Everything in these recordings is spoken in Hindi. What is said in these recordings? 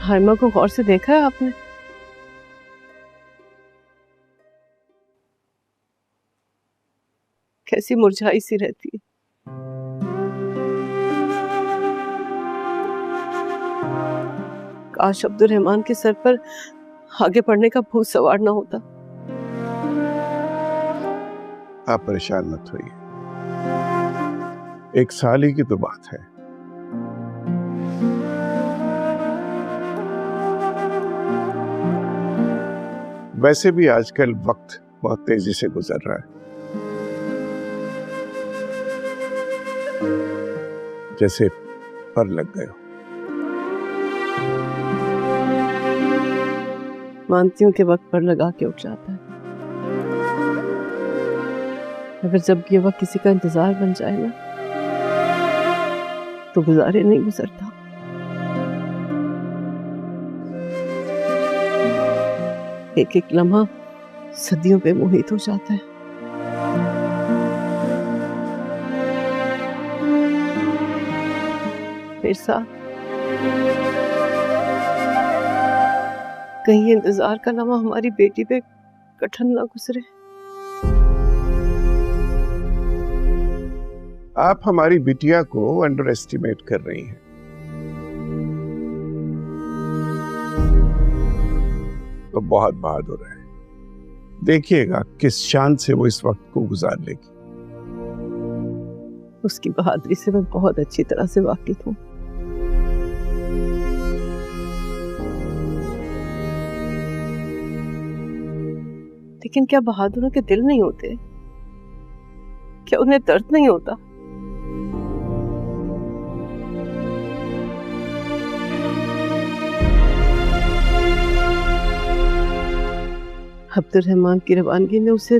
हाइमा को गौर से देखा है आपने? कैसी मुरझाई सी रहती है। काश अब्दुल रहमान के सर पर आगे पढ़ने का भूत सवार ना होता। आप परेशान मत होइए, एक साल ही की तो बात है। वैसे भी आजकल वक्त बहुत तेजी से गुजर रहा है, जैसे पर लग गए हो। मानती हूँ कि वक्त पर लगा के उठ जाता है, अगर जब ये वक्त किसी का इंतजार बन जाए ना तो गुजारे नहीं गुजरता। एक एक लम्हा सदियों पे मोहित हो जाता है। फिर साहब, कहीं इंतजार का लम्हा हमारी बेटी पे कठिन ना गुजरे। आप हमारी बिटिया को अंडर एस्टिमेट कर रही हैं। तो बहुत बहादुर है, देखिएगा किस शान से वो इस वक्त को गुजार लेगी। उसकी बहादुरी से मैं बहुत अच्छी तरह से वाकिफ हूँ। लेकिन क्या बहादुरों के दिल नहीं होते? क्या उन्हें दर्द नहीं होता? अब्दुल रहमान की रवानगी ने उसे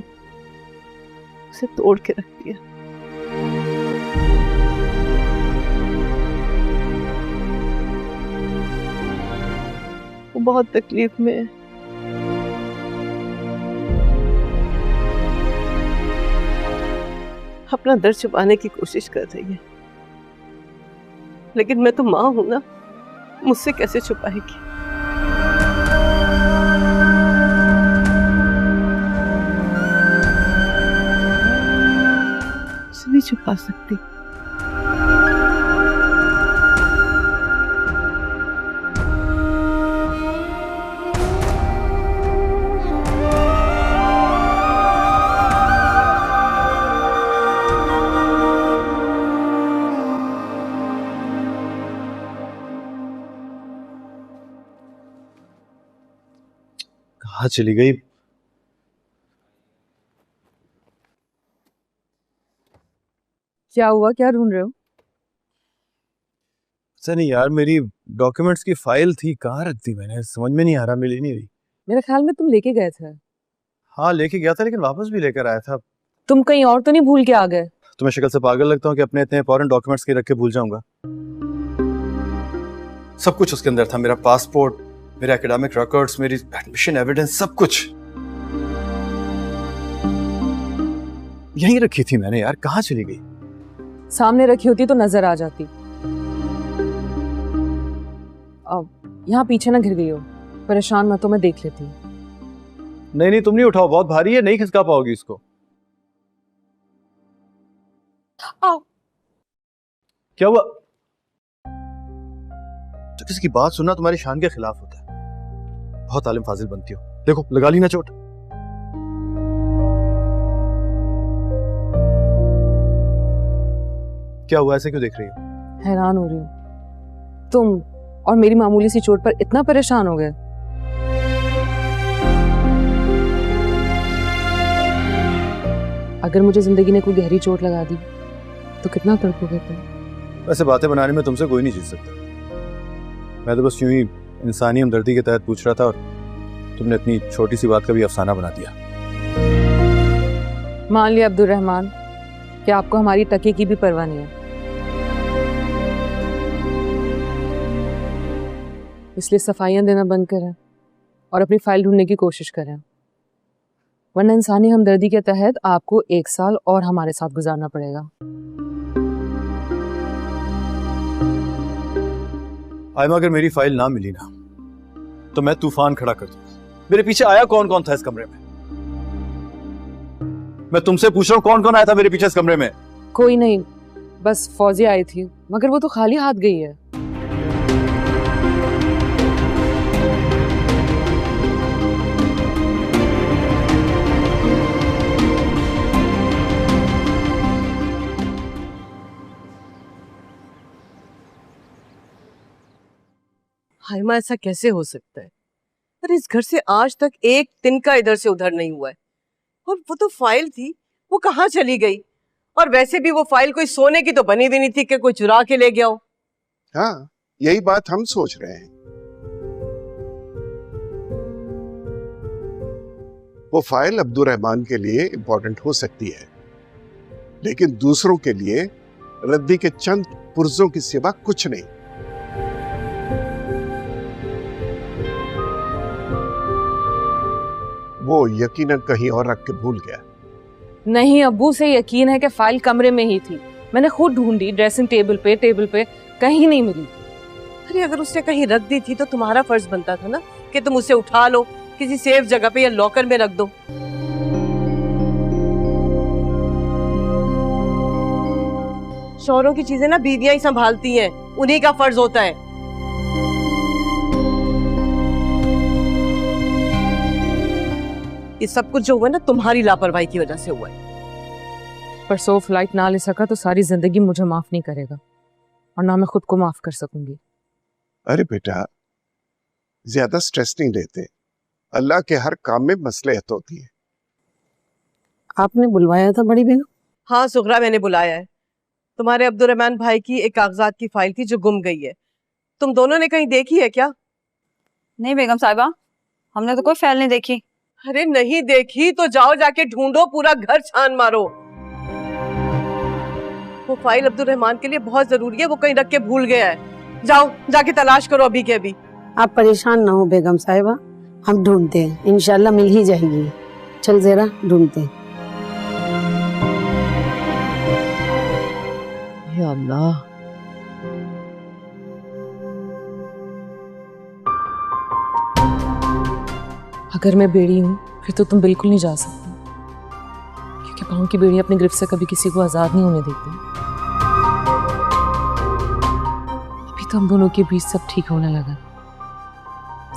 तोड़ के रख दिया। वो बहुत तकलीफ में है। अपना दर्द छुपाने की कोशिश कर रही है, लेकिन मैं तो माँ हूं ना, मुझसे कैसे छुपाएगी? उसे नहीं छुपा सकती। कहाँ चली गई? क्या हुआ, क्या ढूंढ रहे हो? ऐसा नहीं यार, मेरी डॉक्यूमेंट्स की फाइल थी, कहाँ रख दी मैंने, समझ में नहीं आ रहा, मिल ही नहीं रही। मेरे ख्याल में तुम लेके गए थे। हाँ लेके गया था, लेकिन वापस भी लेकर आया था। तुम कहीं और तो नहीं भूल के आ गए? तुम्हें शक्ल से पागल लगता हूँ कि अपने इतने इंपॉर्टेंट डॉक्यूमेंट्स के रख के भूल जाऊंगा? सब कुछ उसके अंदर था, मेरा पासपोर्ट, मेरे एकेडमिक रिकॉर्ड्स, मेरी एडमिशन एविडेंस, सब कुछ यहीं रखी थी मैंने यार, कहाँ चली गई? सामने रखी होती तो नजर आ जाती। अब यहाँ पीछे ना गिर गई हो, परेशान मत हो, मैं देख लेती हूँ। नहीं नहीं, तुम नहीं उठाओ, बहुत भारी है, नहीं खिसका पाओगी इसको। आओ। क्या हुआ? तो किसी की बात सुनना तुम्हारी शान के खिलाफ होता है। बहुत आलिम फाजिल बनती हो, देखो लगा ली ना चोट। क्या हुआ, ऐसे क्यों देख रही हो? हैरान हो रही हूँ, तुम और मेरी मामूली सी चोट पर इतना परेशान हो गए। अगर मुझे जिंदगी ने कोई गहरी चोट लगा दी तो कितना तड़पोगे तुम? वैसे बातें बनाने में तुमसे कोई नहीं जीत सकता। मैं तो बस यूं ही इंसानी हमदर्दी के तहत पूछ रहा था, और तुमने इतनी छोटी सी बात का भी अफसाना बना दिया। मान लिया अब्दुल रहमान कि आपको हमारी तकी की भी परवाह नहीं है, इसलिए सफाइयां देना बंद करें और अपनी फाइल ढूंढने की कोशिश करें, वरना इंसानी हमदर्दी के तहत आपको 1 साल और हमारे साथ गुजारना पड़ेगा। आयमा, अगर मेरी फाइल ना मिली ना तो मैं तूफान खड़ा कर दूंगा। मेरे पीछे आया कौन कौन था इस कमरे में? मैं तुमसे पूछ रहा हूं कौन कौन आया था मेरे पीछे इस कमरे में? कोई नहीं, बस फौजिया आई थी, मगर वो तो खाली हाथ गई है। हाइमा, ऐसा कैसे हो सकता है? अरे इस घर से आज तक एक दिन का इधर से उधर नहीं हुआ है। और वो तो फाइल थी, वो कहाँ चली गई? और वैसे भी वो फाइल कोई सोने की तो बनी भी नहीं थी कि कोई चुरा के ले गया हो। हाँ, यही बात हम सोच रहे हैं। वो फाइल अब्दुर्रहमान के लिए इंपॉर्टेंट हो सकती है, लेकिन दूसरों के लिए रद्दी के चंद पुर्जों की सिवा कुछ नहीं। वो यकीनन कहीं और रख के भूल गया। नहीं, अब्बू से यकीन है कि फाइल कमरे में ही थी। मैंने खुद ढूंढी, ड्रेसिंग टेबल पे कहीं नहीं मिली। अरे अगर उसने कहीं रख दी थी तो तुम्हारा फर्ज बनता था ना कि तुम उसे उठा लो, किसी सेफ जगह पे या लॉकर में रख दो। शौहरों की चीजें ना बीवियां ही संभालती हैं, उन्हीं का फर्ज होता है। ये सब कुछ जो हुआ ना तुम्हारी लापरवाही की वजह से हुआ है। परसों फ्लाइट ना ले सका तो सारी जिंदगी मुझे माफ नहीं करेगा, और ना मैं खुद को माफ कर सकूंगी। अरे बेटा, ज्यादा स्ट्रेस नहीं लेते। अल्लाह के हर काम में मसलहत होती है। आपने बुलवाया था बड़ी बेगम? हाँ सुगरा, मैंने बुलाया है। तुम्हारे अब्दुर्रहमान भाई की एक कागजात की फाइल थी जो गुम गई है। तुम दोनों ने कहीं देखी है क्या? नहीं बेगम साहिबा, हमने तो कोई फाइल नहीं देखी। अरे नहीं देखी तो जाओ जाके ढूंढो, पूरा घर छान मारो। वो फाइल अब्दुर्रहमान के लिए बहुत जरूरी है, वो कहीं रख के भूल गया है। जाओ जाके तलाश करो अभी के अभी। आप परेशान ना हो बेगम साहिबा, हम ढूंढते हैं, इंशाल्लाह मिल ही जाएगी। चल जरा ढूंढते हैं। या अल्लाह, अगर मैं बेड़ी हूँ फिर तो तुम बिल्कुल नहीं जा सकती, क्योंकि पाँव की बेड़ी अपने गिरफ्त से कभी किसी को आजाद नहीं होने देती। अभी तो हम दोनों के बीच सब ठीक होने लगा,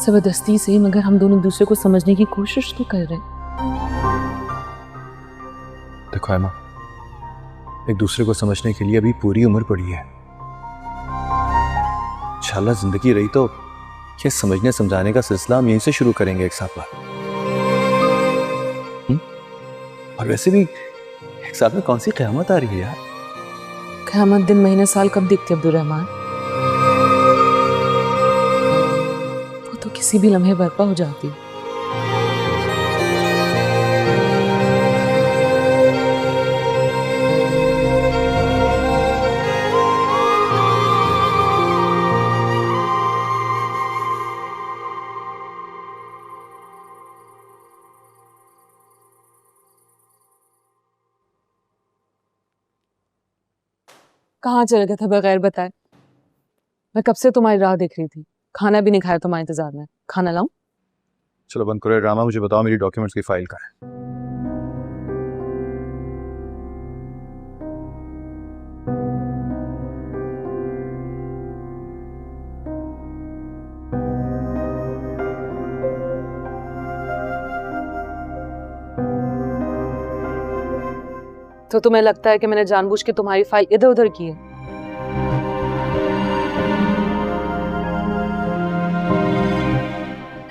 जबरदस्ती से, मगर हम दोनों दूसरे को समझने की कोशिश तो कर रहे हैं। देखो एमा, एक दूसरे को समझने के लिए अभी पूरी उम्र पड़ी है। इंशाल्लाह जिंदगी रही तो ये समझने समझाने का सिलसिला हम यहीं से शुरू करेंगे एक साथ बात। और वैसे भी एक साथ में कौन सी क़यामत आ रही है यार? क़यामत दिन महीने साल कब दिखते अब्दुर्रहमान? वो तो किसी भी लम्हे बर्पा हो जाती। कहाँ चले गए थे बगैर बताए? मैं कब से तुम्हारी राह देख रही थी, खाना भी नहीं खाया तुम्हारे इंतजार में। खाना लाऊं? चलो बंद करो ड्रामा, मुझे बताओ मेरी डॉक्यूमेंट्स की फाइल कहाँ है? तो तुम्हें लगता है कि मैंने जानबूझ के तुम्हारी फाइल इधर उधर की है?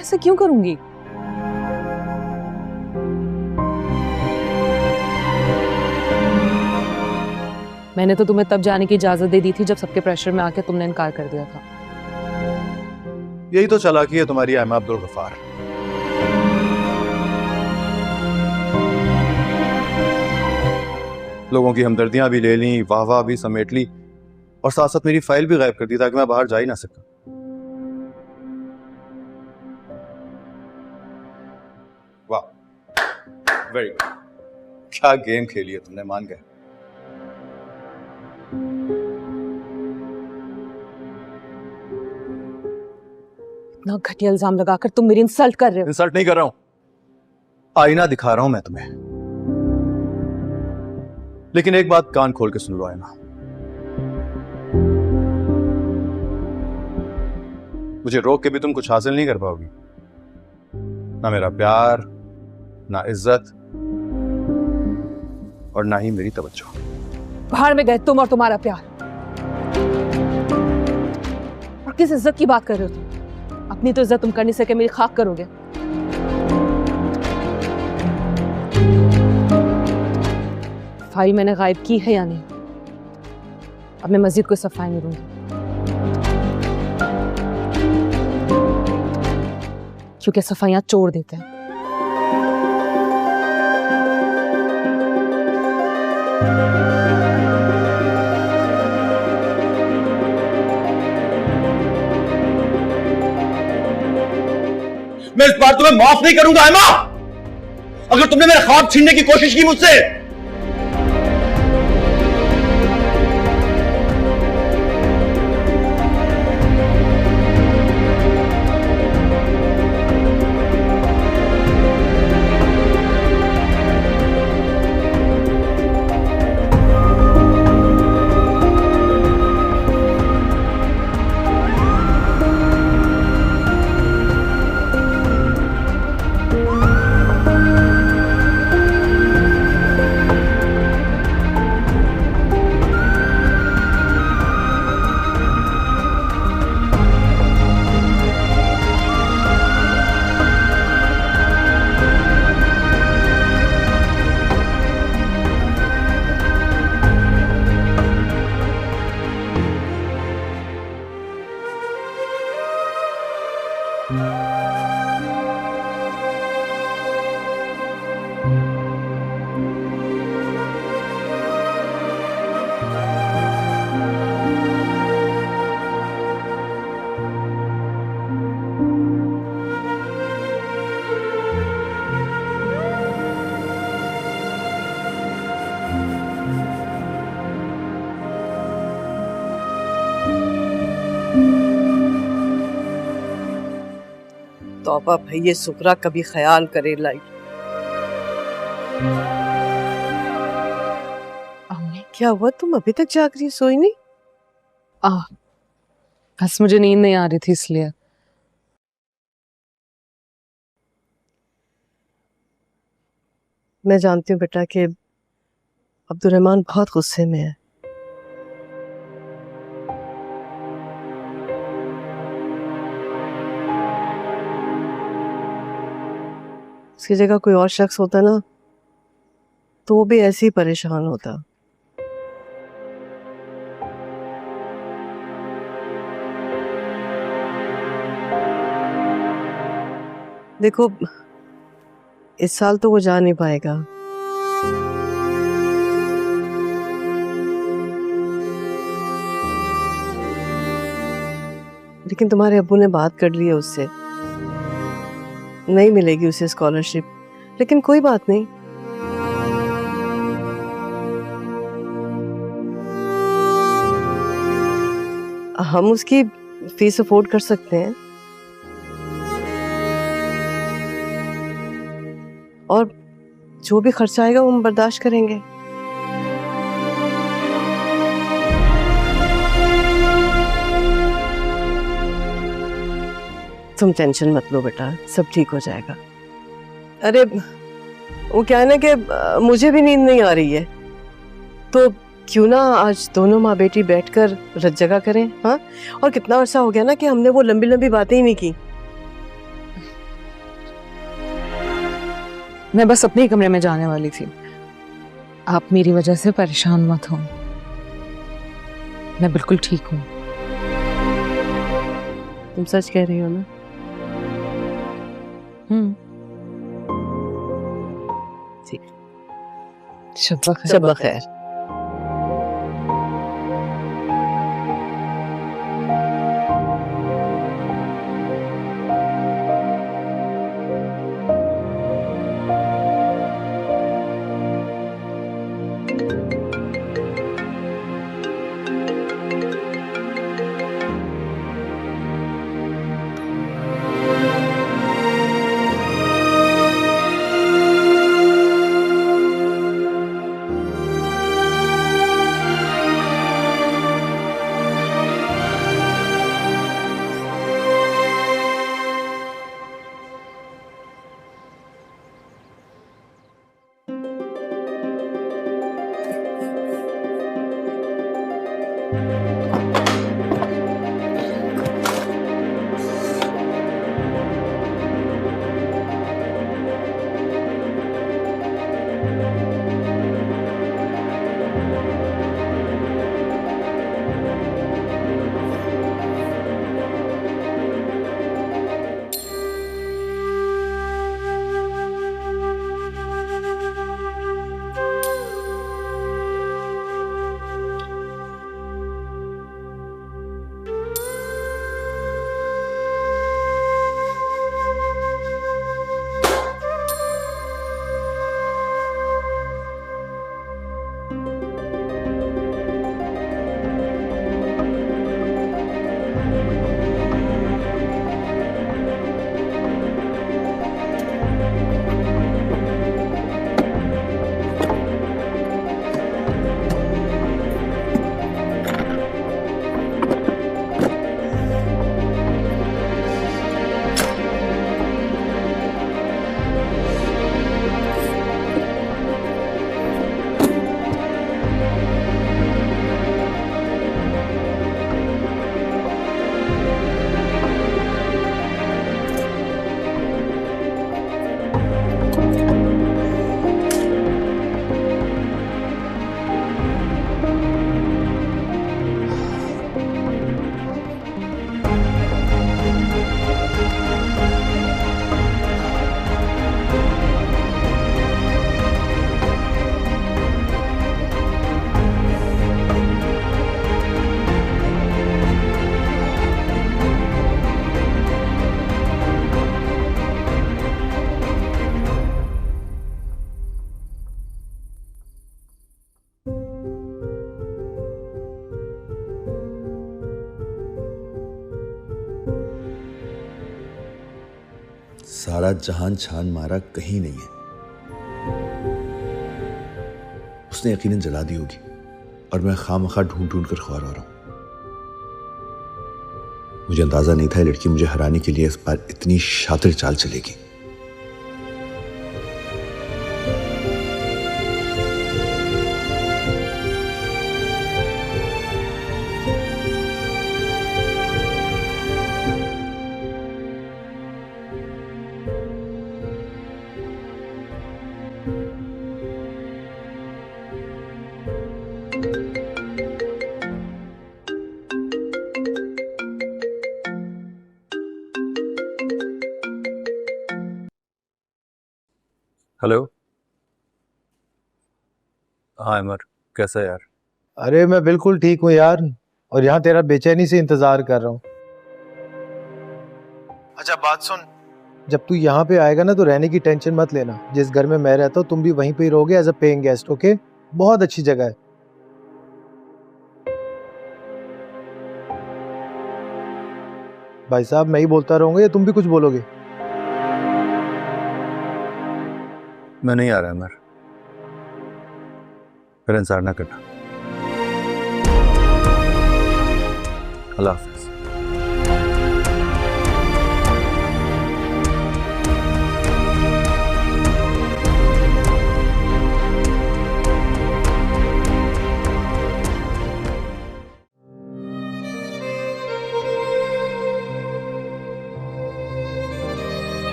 ऐसा क्यों करूंगी? मैंने तो तुम्हें तब जाने की इजाजत दे दी थी जब सबके प्रेशर में आके तुमने इनकार कर दिया था। यही तो चालाकी है तुम्हारी एमा अब्दुल गफ्फार। लोगों की हमदर्दियां भी ले ली, वाह वाह भी समेट ली, और साथ साथ मेरी फाइल भी गायब कर दी ताकि मैं बाहर जा ही ना सका। वाह, वेरी गुड, क्या गेम खेली है तुमने, मान गए। इतना घटिया इल्जाम लगाकर तुम मेरी इंसल्ट कर रहे हो। इंसल्ट नहीं कर रहा हूं, आईना दिखा रहा हूं मैं तुम्हें। लेकिन एक बात कान खोल के सुन लो आईना, मुझे रोक के भी तुम कुछ हासिल नहीं कर पाओगी, ना मेरा प्यार, ना इज्जत, और ना ही मेरी तवज्जो। बाहर में गए तुम और तुम्हारा प्यार। और किस इज्जत की बात कर रहे हो तुम? अपनी तो इज्जत तुम कर नहीं सके, मेरी खाक करोगे। फाइल मैंने गायब की है या नहीं? अब मैं मस्जिद को सफाई नहीं दूंगी, क्योंकि सफाइयां चोर देते हैं। मैं इस बार तुम्हें माफ नहीं करूंगा एमा, अगर तुमने मेरा ख्वाब छीनने की कोशिश की मुझसे। तौबा भाई, ये सुकरा कभी ख्याल करे लाइक। क्या हुआ, तुम अभी तक जाग रही, सोई नहीं? बस मुझे नींद नहीं आ रही थी इसलिए। मैं जानती हूँ बेटा कि अब्दुर्रहमान बहुत गुस्से में है। उसकी जगह कोई और शख्स होता ना तो वो भी ऐसे ही परेशान होता। देखो, इस साल तो वो जा नहीं पाएगा, लेकिन तुम्हारे अब्बू ने बात कर ली है उससे, नहीं मिलेगी उसे स्कॉलरशिप, लेकिन कोई बात नहीं। हम उसकी फीस अफोर्ड कर सकते हैं, और जो भी खर्चा आएगा वो हम बर्दाश्त करेंगे। तुम टेंशन मत लो बेटा, सब ठीक हो जाएगा। अरे वो क्या है ना कि मुझे भी नींद नहीं आ रही है, तो क्यों ना आज दोनों माँ बेटी बैठकर रत जगा करें। हाँ, और कितना अर्सा हो गया ना कि हमने वो लंबी लंबी बातें ही नहीं की। मैं बस अपने ही कमरे में जाने वाली थी, आप मेरी वजह से परेशान मत हो, मैं बिल्कुल ठीक हूँ। तुम सच कह रही हो ना? ठीक, शब्बा खैर। शब्बा खैर। सारा जहान छान मारा, कहीं नहीं है। उसने यकीनन जला दी होगी और मैं खामखा ढूंढ ढूंढ कर ख्वार हो रहा हूं। मुझे अंदाजा नहीं था ये लड़की मुझे हराने के लिए इस बार इतनी शातिर चाल चलेगी। हेलो। हाँ अमर, कैसा है यार? अरे मैं बिल्कुल ठीक हूँ यार, और यहाँ तेरा बेचैनी से इंतजार कर रहा हूँ। अच्छा बात सुन, जब तू यहाँ पे आएगा ना तो रहने की टेंशन मत लेना। जिस घर में मैं रहता हूँ तुम भी वहीं पे ही रहोगे as a paying guest, okay? बहुत अच्छी जगह है। भाई साहब मैं ही बोलता रहूंगा या तुम भी कुछ बोलोगे? मैं नहीं आ रहा अमर, फिर इंतजार ना करना। अल्लाह हाफिज।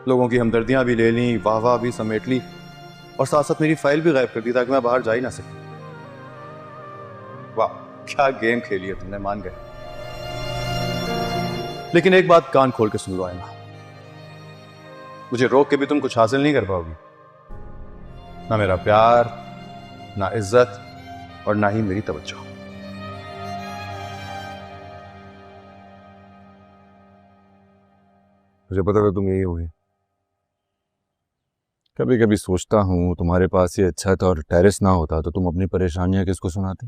लोगों की हमदर्दियां भी ले ली, वाह वाह भी समेट ली, और साथ साथ मेरी फाइल भी गायब कर दी ताकि मैं बाहर जा ही ना सकूं। वाह क्या गेम खेली है तुमने, मान गए। लेकिन एक बात कान खोल के सुन लो आयना, मुझे रोक के भी तुम कुछ हासिल नहीं कर पाओगी। ना मेरा प्यार, ना इज्जत, और ना ही मेरी तवज्जो। मुझे पता था तुम यही होगी। कभी कभी सोचता हूँ तुम्हारे पास ये अच्छा था और टेरेस ना होता तो तुम अपनी परेशानियां किसको सुनाती।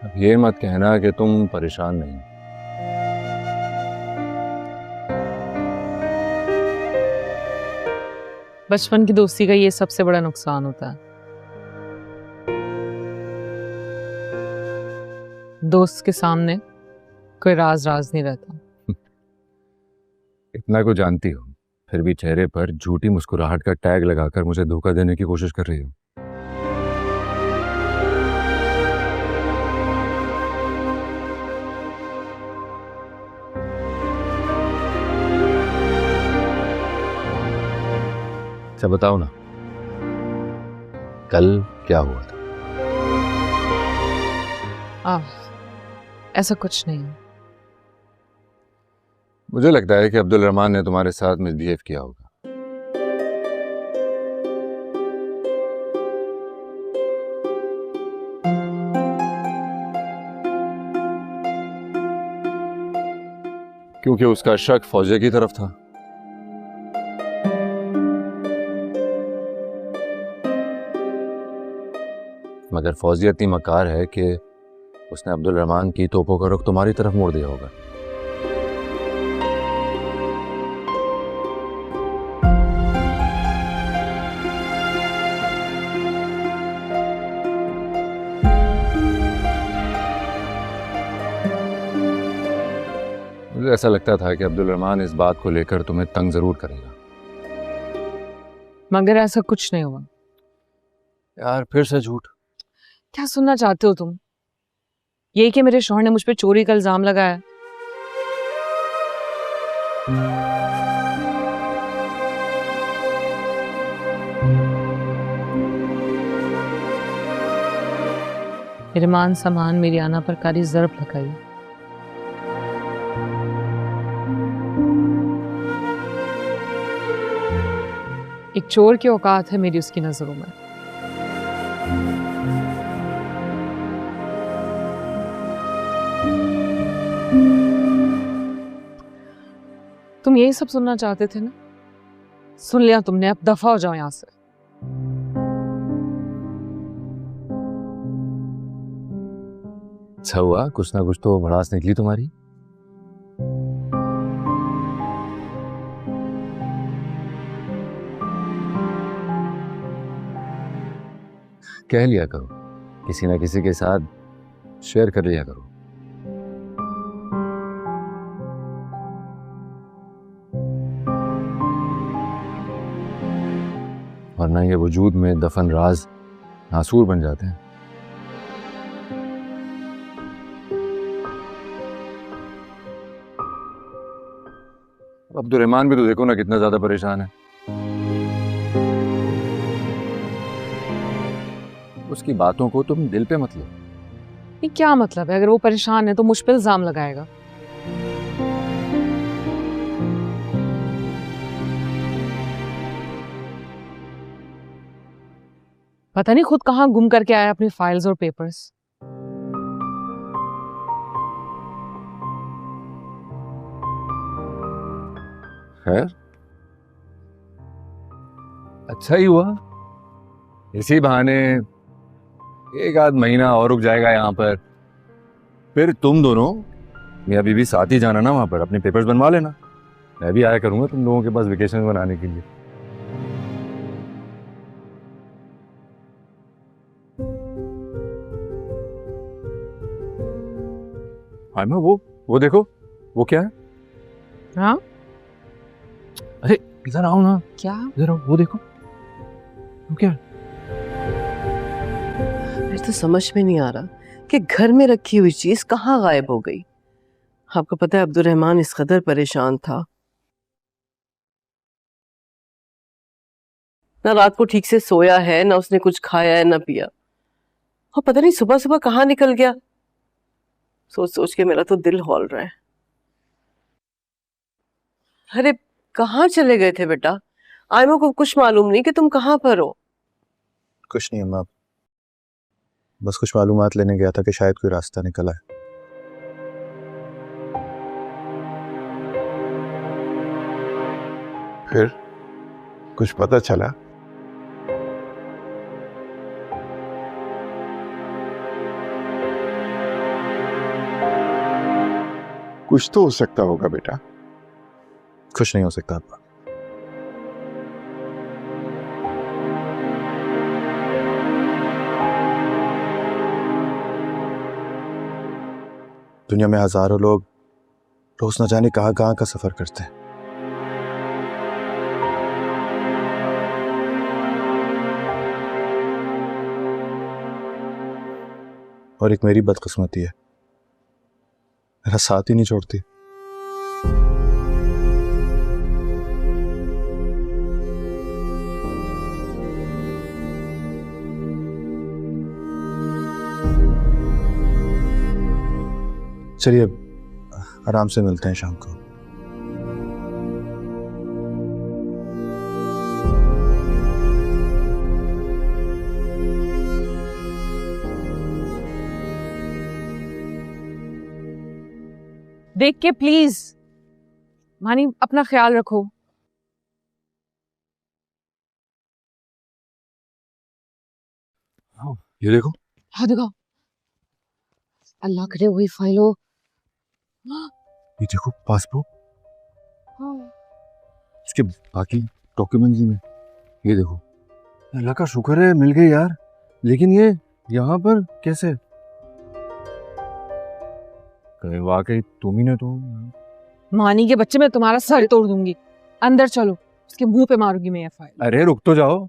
अब ये मत कहना कि तुम परेशान नहीं। बचपन की दोस्ती का ये सबसे बड़ा नुकसान होता है, दोस्त के सामने कोई राज नहीं रहता। इतना को जानती हो, फिर भी चेहरे पर झूठी मुस्कुराहट का टैग लगाकर मुझे धोखा देने की कोशिश कर रही हो। अच्छा बताओ ना, कल क्या हुआ था? ऐसा कुछ नहीं है। मुझे लगता है कि अब्दुल रहमान ने तुम्हारे साथ मिसबिहेव किया होगा। क्योंकि उसका शक फौजिया की तरफ था। मगर फौजिया इतनी मकार है कि उसने अब्दुल रहमान की तोपों का रुख तुम्हारी तरफ मोड़ दिया होगा। मुझे ऐसा लगता था कि अब्दुल रहमान इस बात को लेकर तुम्हें तंग जरूर करेगा। मगर ऐसा कुछ नहीं हुआ। यार फिर से झूठ। क्या सुनना चाहते हो तुम? यही कि मेरे शौहर ने मुझ पे चोरी का इल्जाम लगाया। मेरे मान सम्मान मेरी आना पर कारी ज़रब लगाई। एक चोर की औकात है मेरी उसकी नजरों में। तुम यही सब सुनना चाहते थे ना? सुन लिया तुमने, अब दफा हो जाओ यहां से। अच्छा हुआ, कुछ ना कुछ तो भड़ास निकली तुम्हारी। कह लिया करो, किसी ना किसी के साथ शेयर कर लिया करो। वरना ये वजूद में दफन राज नासूर बन जाते हैं। अब्दुल रहमान भी तो देखो ना कितना ज्यादा परेशान है। उसकी बातों को तुम दिल पे मत लो। ये क्या मतलब है? अगर वो परेशान है तो मुझ पे इल्जाम लगाएगा। पता नहीं खुद कहां गुम करके आया अपनी फाइल्स और पेपर्स। खैर, अच्छा ही हुआ, इसी बहाने एक आध महीना और रुक जाएगा यहाँ पर। फिर तुम दोनों मियां बीवी साथ ही जाना ना वहां पर, अपने पेपर्स बनवा लेना। मैं भी आया करूंगा तुम लोगों के पास वेकेशन बनाने के लिए। हाँ वो देखो, वो क्या है? हाँ, अरे इधर आओ ना। क्या? इधर आओ, वो देखो, वो क्या है? मुझे तो समझ में नहीं आ रहा कि घर में रखी हुई चीज कहाँ गायब हो गई। आपको पता है अब्दुल रहमान इस कदर परेशान था, ना रात को ठीक से सोया है, ना उसने कुछ खाया है, ना पिया, और पता नहीं सुबह सुबह कहाँ निकल गया। सोच सोच के मेरा तो दिल हौल रहा है। अरे कहाँ चले गए थे बेटा? आयमा को कुछ मालूम नहीं कि तुम कहाँ पर हो? कुछ नहीं अम्मा, बस कुछ मालूमात लेने गया था कि शायद कोई रास्ता निकला है। फिर कुछ पता चला? कुछ तो हो सकता होगा बेटा। कुछ नहीं हो सकता अब्बा। दुनिया में हजारों लोग रोज न जाने कहां कहां का सफर करते हैं, और एक मेरी बदकिस्मती है, मेरा साथ ही नहीं छोड़ती। चलिए अब आराम से मिलते हैं शाम को। देख के प्लीज मानी, अपना ख्याल रखो। ये देखो, हाँ देखो, अल्लाह करे वही फाइल हो। ये देखो पासपोर्ट, इसके बाकी डॉक्यूमेंट्स में ये देखो। अल्लाह का शुक्र है मिल गए यार, लेकिन ये यहाँ पर कैसे? कहीं वाकई तुम ही ने तो। मानी के बच्चे, मैं तुम्हारा सर तोड़ दूंगी। अंदर चलो, उसके मुंह पे मारूंगी मैं ये फाइल। अरे रुक तो जाओ,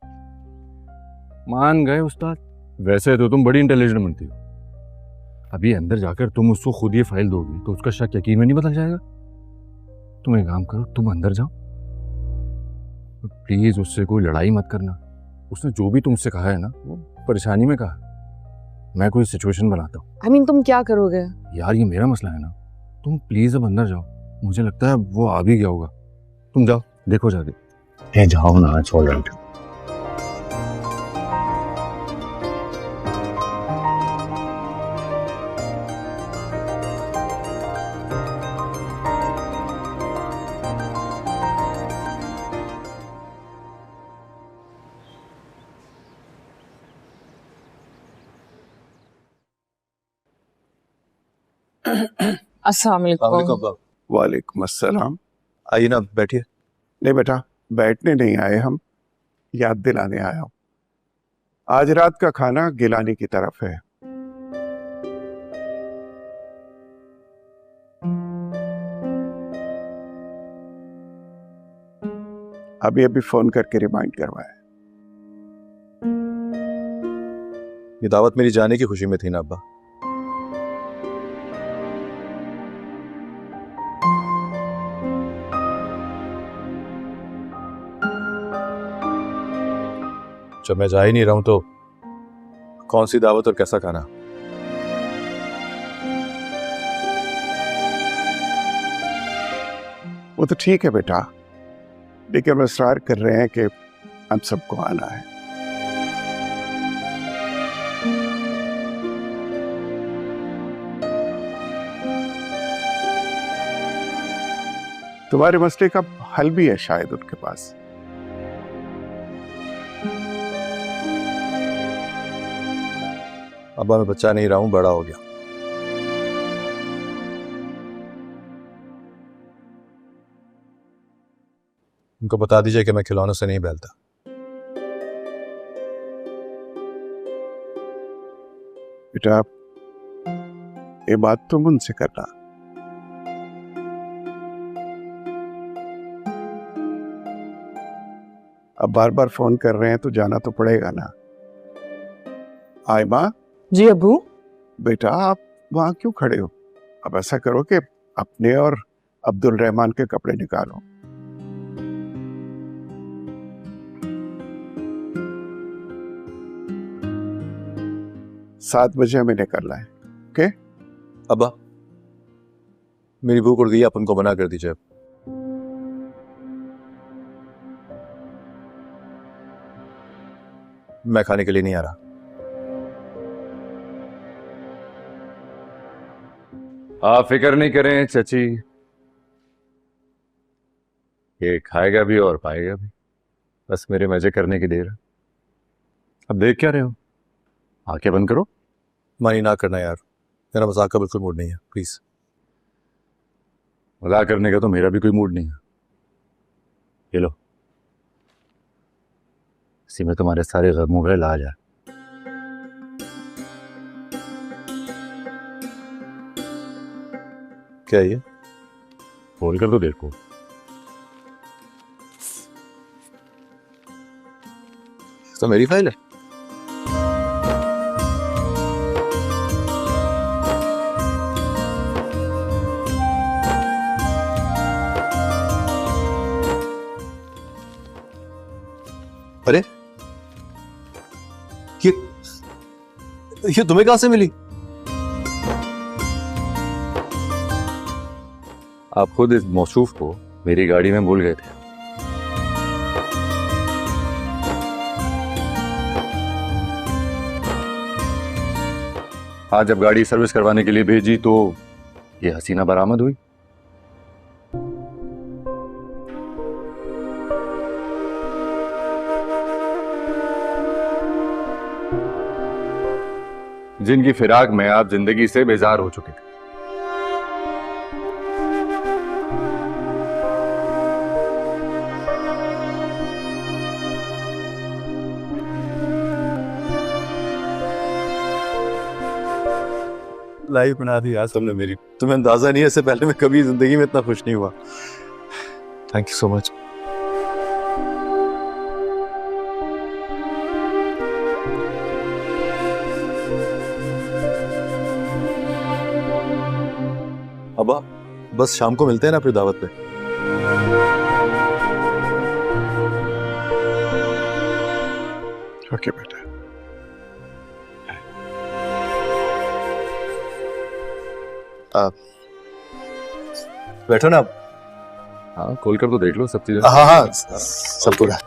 मान गए उस्ताद। वैसे तो तुम बड़ी इंटेलिजेंट बनती हो, अभी अंदर जाकर तुम उसको खुद ये फाइल दोगी तो उसका शक यकीन में नहीं बदल जाएगा। तुम एक काम करो, तुम अंदर जाओ, प्लीज उससे कोई लड़ाई मत करना। उसने जो भी तुमसे कहा है ना, वो परेशानी में कहा। मैं कोई सिचुएशन बनाता हूँ। I mean, तुम क्या करोगे? यार ये मेरा मसला है ना, तुम प्लीज अब अंदर जाओ। मुझे लगता है वो आ भी गया होगा। तुम जाओ, देखो जाके। जाओ ना, छोड़ रहा हूँ। अस्सलाम वालेकुम। वालेकुम अस्सलाम। आइए ना, बैठिए। नहीं बेटा, बैठने नहीं आए हम, याद दिलाने आया हूं। आज रात का खाना गिलानी की तरफ है। अभी अभी फोन करके रिमाइंड करवाया। ये दावत मेरी जाने की खुशी में थी ना अब्बा। जब मैं जा ही नहीं रहा हूं तो कौन सी दावत और कैसा खाना? वो तो ठीक है बेटा, लेकिन वो इसरार कर रहे हैं कि हम सबको आना है। तुम्हारे मसले का हल भी है शायद उनके पास। अब्बा मैं बच्चा नहीं रहा हूं, बड़ा हो गया। उनको बता दीजिए कि मैं खिलौनों से नहीं बहलता। बेटा ये बात तुम उनसे करना। अब बार बार फोन कर रहे हैं तो जाना तो पड़ेगा ना। आयमा। जी अबू। बेटा आप वहां क्यों खड़े हो? अब ऐसा करो कि अपने और अब्दुल रहमान के कपड़े निकालो। सात बजे हमें निकलना है। ओके? अब्बा मेरी भूख उड़ गई, आप उनको मना कर दीजिए। मैं खाने के लिए नहीं आ रहा। आप फिक्र नहीं करें चाची, ये खाएगा भी और पाएगा भी। बस मेरे मजे करने की देर है। अब देख क्या रहे हो, आंखें बंद करो। मानी ना करना यार, मेरा मजाक का बिल्कुल मूड नहीं है, प्लीज। मजाक करने का तो मेरा भी कोई मूड नहीं है। ये लो, इसी में तुम्हारे सारे गमों का इलाज है। क्या है ये? खोल कर तो देखो। तो मेरी फाइल है। अरे ये तुम्हें कहां से मिली? आप खुद इस मौसूफ को मेरी गाड़ी में भूल गए थे। आज जब गाड़ी सर्विस करवाने के लिए भेजी तो ये हसीना बरामद हुई। जिनकी फिराक में आप जिंदगी से बेजार हो चुके थे। लाइफ बना दी आज तुमने मेरी। तुम्हें अंदाजा नहीं है, इससे पहले मैं कभी जिंदगी में इतना खुश नहीं हुआ। Thank you so much. अब बस शाम को मिलते हैं ना फिर दावत पे। ओके बेटा। बैठो ना। हाँ, खोल कर तो देख लो सब चीजें। हाँ हाँ, सब पूरा।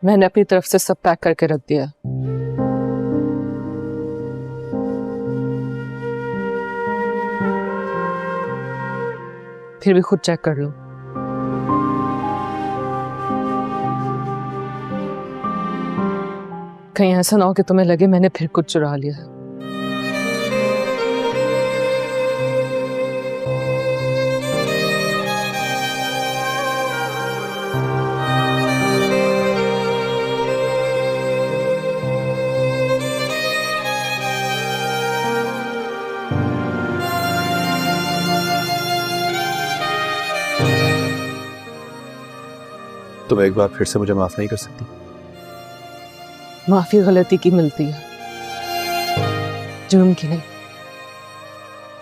मैंने अपनी तरफ से सब पैक करके रख दिया। फिर भी खुद चेक कर लो। कहीं ऐसा ना हो कि तुम्हें लगे मैंने फिर कुछ चुरा लिया है। तुम एक बार फिर से मुझे माफ नहीं कर सकती? माफी गलती की मिलती है, जुर्म की नहीं।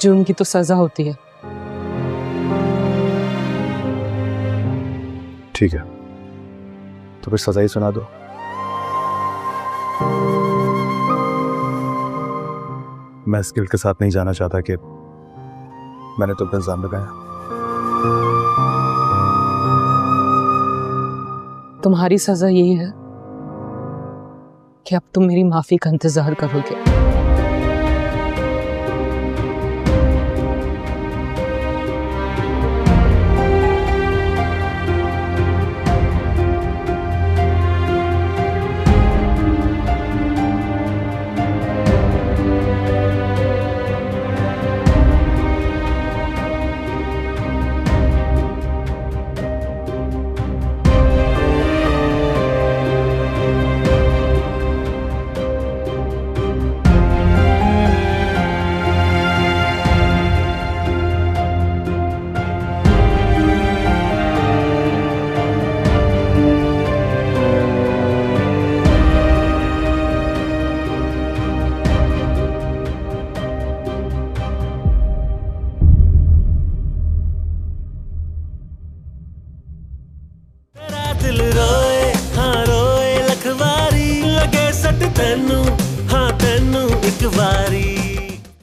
जुर्म की तो सजा होती है। ठीक है, तो फिर सजा ही सुना दो। मैं इस गिल्ट के साथ नहीं जाना चाहता कि मैंने तुम पर इल्जाम लगाया। तुम्हारी सजा यही है कि अब तुम मेरी माफी का इंतजार करोगे। ਤੈਨੂੰ ਹਾਂ ਤੈਨੂੰ ਇੱਕ ਵਾਰੀ